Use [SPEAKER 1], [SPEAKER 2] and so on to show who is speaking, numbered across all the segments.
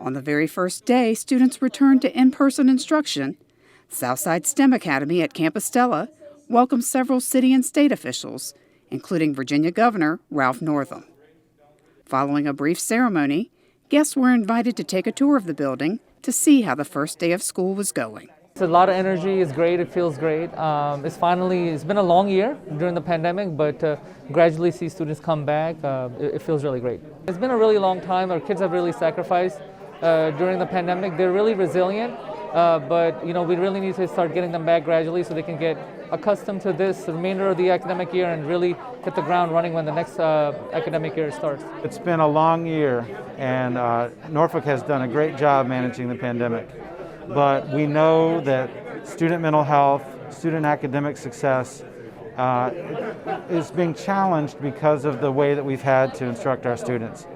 [SPEAKER 1] On the very first day students returned to in-person instruction, Southside STEM Academy at Camp Estella welcomed several city and state officials, including Virginia Governor Ralph Northam. Following a brief ceremony, guests were invited to take a tour of the building to see how the first day of school was going.
[SPEAKER 2] It's a lot of energy. It's great. It feels great. It's been a long year during the pandemic, but gradually see students come back. It feels really great. It's been a really long time. Our kids have really sacrificed during the pandemic. They're really resilient, but we really need to start getting them back gradually so they can get accustomed to this the remainder of the academic year and really hit the ground running when the next academic year starts.
[SPEAKER 3] It's been a long year, and Norfolk has done a great job managing the pandemic. But we know that student mental health, student academic success is being challenged because of the way that we've had to instruct our students.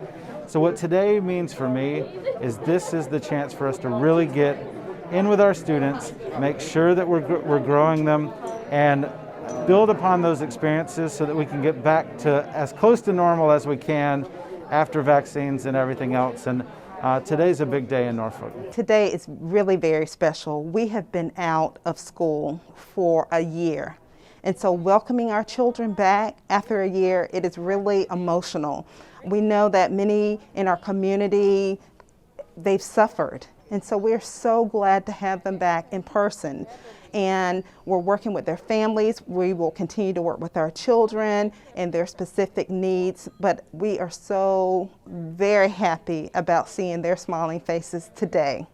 [SPEAKER 3] So what today means for me is this is the chance for us to really get in with our students, make sure that we're growing them, and build upon those experiences so that we can get back to as close to normal as we can after vaccines and everything else. And today's a big day in Norfolk.
[SPEAKER 4] Today is really very special. We have been out of school for a year. And so welcoming our children back after a year, it is really emotional. We know that many in our community, they've suffered. And so we're so glad to have them back in person. And we're working with their families. We will continue to work with our children and their specific needs, but we are so very happy about seeing their smiling faces today.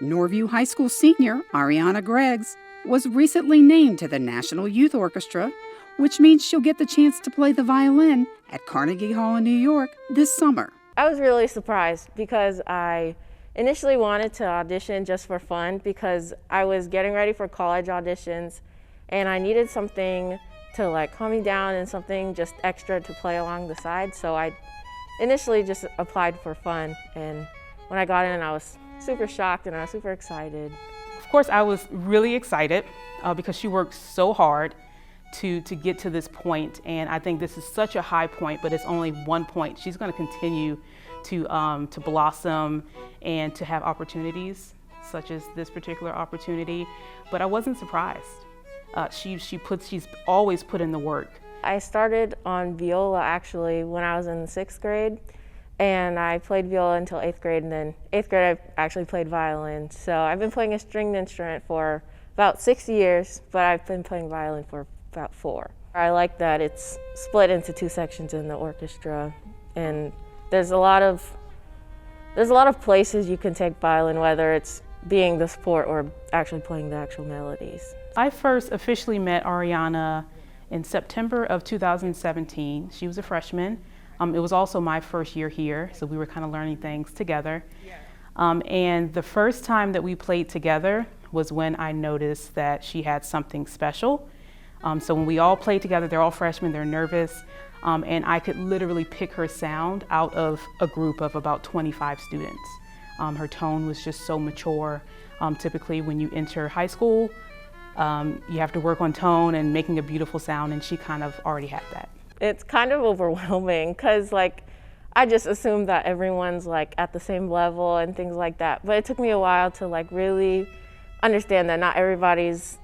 [SPEAKER 1] Norview High School senior Ariana Greggs was recently named to the National Youth Orchestra, which means she'll get the chance to play the violin at Carnegie Hall in New York this summer.
[SPEAKER 5] I was really surprised because I initially wanted to audition just for fun because I was getting ready for college auditions and I needed something to calm me down and something just extra to play along the side. So I initially just applied for fun, and when I got in I was super shocked and I was super excited.
[SPEAKER 6] Of course I was really excited because she worked so hard to get to this point, and I think this is such a high point, but it's only one point. She's going to continue to blossom and to have opportunities such as this particular opportunity, but I wasn't surprised. She's always put in the work.
[SPEAKER 5] I started on viola actually when I was in 6th grade, and I played viola until 8th grade, and then 8th grade I actually played violin. So I've been playing a stringed instrument for about 6 years, but I've been playing violin for about 4. I like that it's split into 2 sections in the orchestra, and there's a lot of places you can take violin, whether it's being the support or actually playing the actual melodies.
[SPEAKER 6] I first officially met Ariana in September of 2017. She was a freshman. It was also my first year here, so we were kind of learning things together. And the first time that we played together was when I noticed that she had something special. So when we all play together, they're all freshmen, they're nervous, and I could literally pick her sound out of a group of about 25 students. Her tone was just so mature. Typically when you enter high school, you have to work on tone and making a beautiful sound, and she kind of already had that.
[SPEAKER 5] It's kind of overwhelming because I just assumed that everyone's at the same level and things like that. But it took me a while to really understand that not everybody's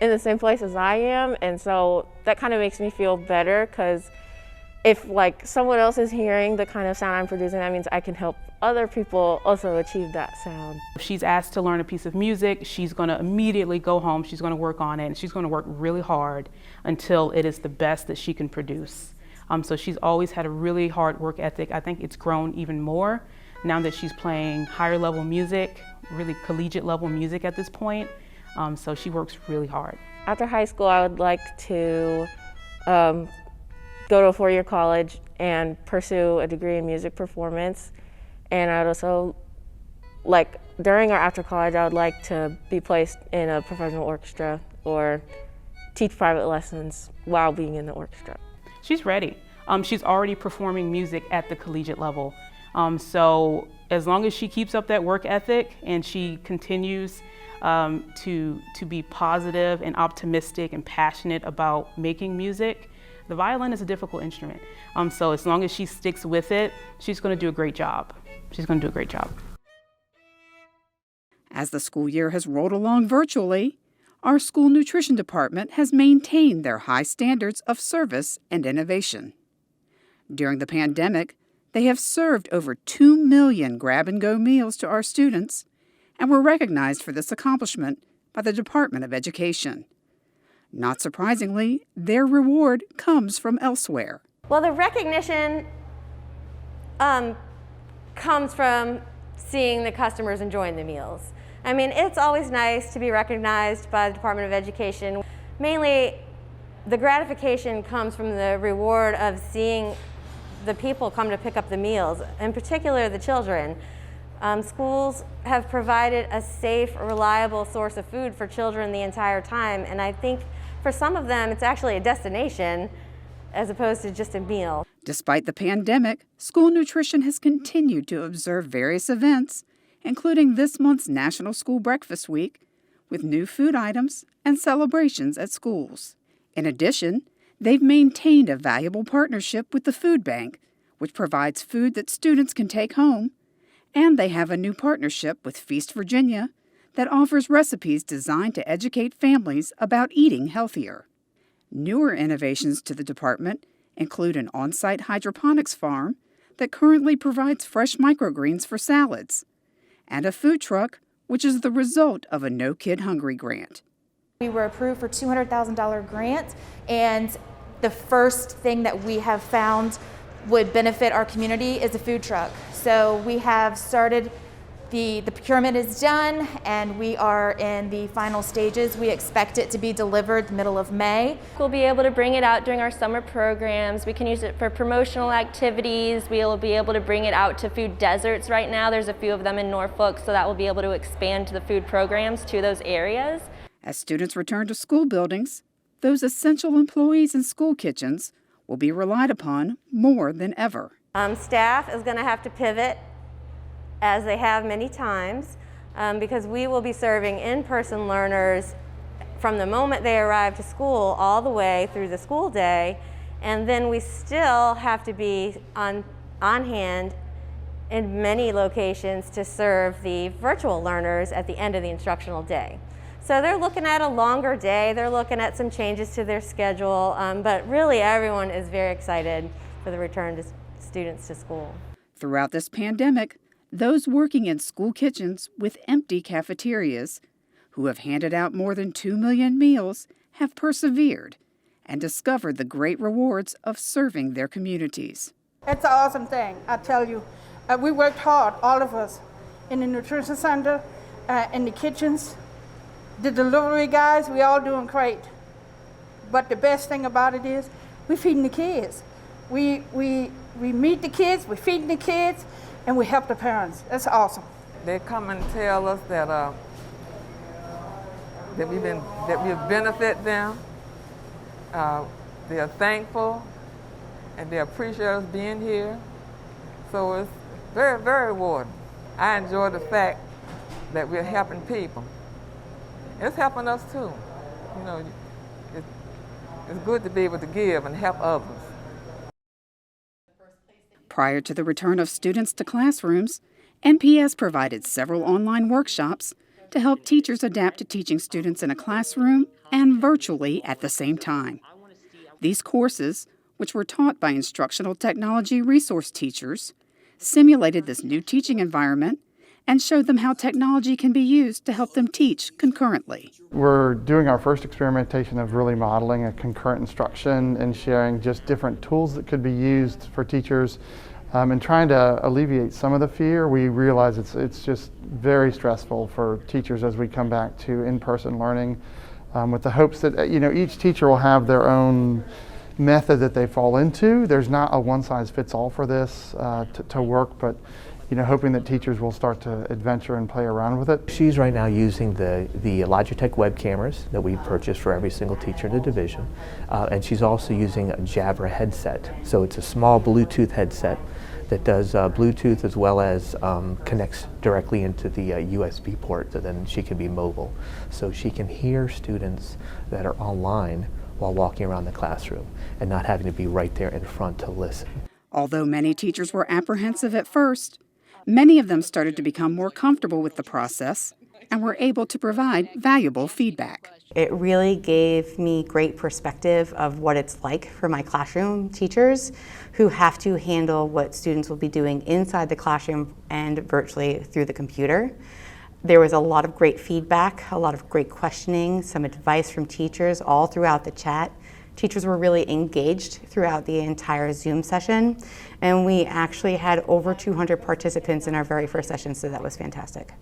[SPEAKER 5] in the same place as I am, and so that kind of makes me feel better because if someone else is hearing the kind of sound I'm producing, that means I can help other people also achieve that sound.
[SPEAKER 6] If she's asked to learn a piece of music, she's going to immediately go home, she's going to work on it, and she's going to work really hard until it is the best that she can produce. So she's always had a really hard work ethic. I think it's grown even more now that she's playing higher level music, really collegiate level music at this point. So she works really hard.
[SPEAKER 5] After high school, I would like to go to a 4-year college and pursue a degree in music performance. And I'd also during or after college, I would like to be placed in a professional orchestra or teach private lessons while being in the orchestra.
[SPEAKER 6] She's ready. She's already performing music at the collegiate level. So as long as she keeps up that work ethic and she continues to be positive and optimistic and passionate about making music, The violin is a difficult instrument. So as long as she sticks with it, she's going to do a great job. She's going to do a great job.
[SPEAKER 1] As the school year has rolled along virtually, our school nutrition department has maintained their high standards of service and innovation. During the pandemic, they have served over 2 million grab-and-go meals to our students and were recognized for this accomplishment by the Department of Education. Not surprisingly, their reward comes from elsewhere.
[SPEAKER 7] Well, the recognition comes from seeing the customers enjoying the meals. I mean, it's always nice to be recognized by the Department of Education. Mainly, the gratification comes from the reward of seeing the people come to pick up the meals, in particular the children. Schools have provided a safe, reliable source of food for children the entire time, and I think for some of them it's actually a destination as opposed to just a meal.
[SPEAKER 1] Despite the pandemic, school nutrition has continued to observe various events, including this month's National School Breakfast Week, with new food items and celebrations at schools. In addition, they've maintained a valuable partnership with the food bank, which provides food that students can take home, and they have a new partnership with Feast Virginia that offers recipes designed to educate families about eating healthier. Newer innovations to the department include an on-site hydroponics farm that currently provides fresh microgreens for salads, and a food truck, which is the result of a No Kid Hungry grant.
[SPEAKER 8] We were approved for $200,000 grant, and the first thing that we have found would benefit our community is a food truck. So we have started, the procurement is done, and we are in the final stages. We expect it to be delivered the middle of May.
[SPEAKER 5] We'll be able to bring it out during our summer programs. We can use it for promotional activities. We'll be able to bring it out to food deserts right now. There's a few of them in Norfolk, so that will be able to expand the food programs to those areas.
[SPEAKER 1] As students return to school buildings, those essential employees in school kitchens will be relied upon more than ever.
[SPEAKER 7] Staff is going to have to pivot, as they have many times, because we will be serving in-person learners from the moment they arrive to school all the way through the school day, and then we still have to be on hand in many locations to serve the virtual learners at the end of the instructional day. So they're looking at a longer day, they're looking at some changes to their schedule, but really everyone is very excited for the return to students to school.
[SPEAKER 1] Throughout this pandemic, those working in school kitchens with empty cafeterias, who have handed out more than 2 million meals, have persevered and discovered the great rewards of serving their communities.
[SPEAKER 9] It's an awesome thing, I tell you. We worked hard, all of us, in the nutrition center, in the kitchens. The delivery guys, we all doing great. But the best thing about it is we're feeding the kids. We meet the kids, we're feeding the kids, and we help the parents. That's awesome.
[SPEAKER 10] They come and tell us that we benefit them. They're thankful, and they appreciate us being here. So it's very, very rewarding. I enjoy the fact that we're helping people. It's helping us too. You know, it's good to be able to give and help others.
[SPEAKER 1] Prior to the return of students to classrooms, NPS provided several online workshops to help teachers adapt to teaching students in a classroom and virtually at the same time. These courses, which were taught by Instructional Technology resource teachers, simulated this new teaching environment and showed them how technology can be used to help them teach concurrently.
[SPEAKER 11] We're doing our first experimentation of really modeling a concurrent instruction and sharing just different tools that could be used for teachers and trying to alleviate some of the fear. We realize it's just very stressful for teachers as we come back to in-person learning with the hopes that each teacher will have their own method that they fall into. There's not a one-size-fits-all for this to work, but hoping that teachers will start to adventure and play around with it.
[SPEAKER 12] She's right now using the Logitech web cameras that we purchased for every single teacher in the division, and she's also using a Jabra headset. So it's a small Bluetooth headset that does Bluetooth as well as connects directly into the USB port, so then she can be mobile. So she can hear students that are online while walking around the classroom and not having to be right there in front to listen.
[SPEAKER 1] Although many teachers were apprehensive at first, many of them started to become more comfortable with the process and were able to provide valuable feedback.
[SPEAKER 13] It really gave me great perspective of what it's like for my classroom teachers who have to handle what students will be doing inside the classroom and virtually through the computer. There was a lot of great feedback, a lot of great questioning, some advice from teachers all throughout the chat. Teachers were really engaged throughout the entire Zoom session, and we actually had over 200 participants in our very first session, so that was fantastic.